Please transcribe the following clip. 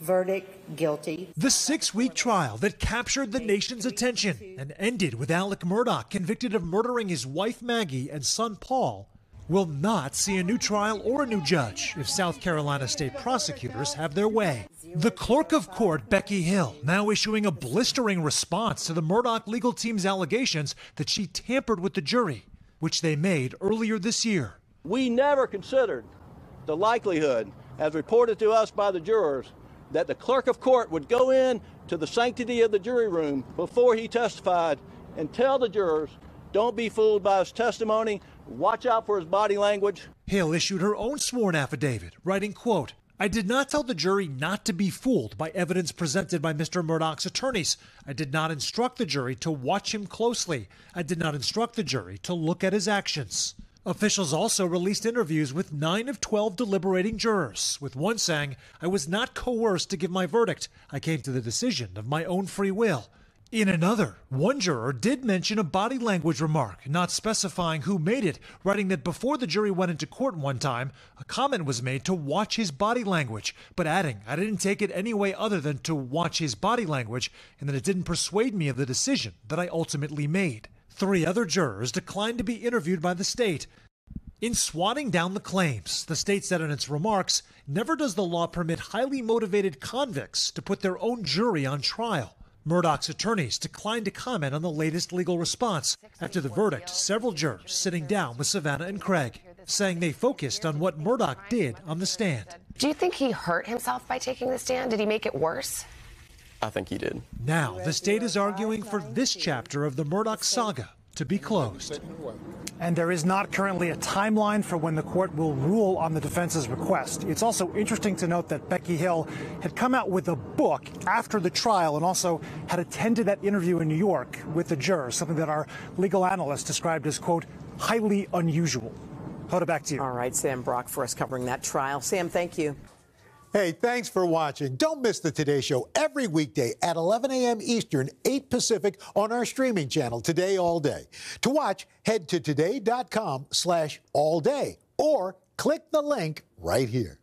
Verdict, guilty. The 6-week trial that captured the nation's attention and ended with Alex Murdaugh convicted of murdering his wife Maggie and son Paul will not see a new trial or a new judge if South Carolina state prosecutors have their way. The clerk of court, Becky Hill, now issuing a blistering response to the Murdaugh legal team's allegations that she tampered with the jury, which they made earlier this year. We never considered the likelihood, as reported to us by the jurors, that the clerk of court would go in to the sanctity of the jury room before he testified and tell the jurors, don't be fooled by his testimony, watch out for his body language. Hill issued her own sworn affidavit, writing, quote, I did not tell the jury not to be fooled by evidence presented by Mr. Murdaugh's attorneys. I did not instruct the jury to watch him closely. I did not instruct the jury to look at his actions. Officials also released interviews with 9 of 12 deliberating jurors, with one saying, I was not coerced to give my verdict. I came to the decision of my own free will. In another, one juror did mention a body language remark, not specifying who made it, writing that before the jury went into court one time, a comment was made to watch his body language, but adding, I didn't take it any way other than to watch his body language, and that it didn't persuade me of the decision that I ultimately made. 3 other jurors declined to be interviewed by the state. In swatting down the claims, the state said in its remarks, never does the law permit highly motivated convicts to put their own jury on trial. Murdaugh's attorneys declined to comment on the latest legal response. After the verdict, several jurors sitting down with Savannah and Craig, saying they focused on what Murdaugh did on the stand. Do you think he hurt himself by taking the stand? Did he make it worse? I think he did. Now, the state is arguing for this chapter of the Murdaugh saga to be closed. And there is not currently a timeline for when the court will rule on the defense's request. It's also interesting to note that Becky Hill had come out with a book after the trial and also had attended that interview in New York with the jurors, something that our legal analyst described as, quote, highly unusual. Hoda, back to you. All right, Sam Brock for us covering that trial. Sam, thank you. Hey, thanks for watching. Don't miss the Today Show every weekday at 11 a.m. Eastern, 8 Pacific on our streaming channel, Today All Day. To watch, head to today.com/allday or click the link right here.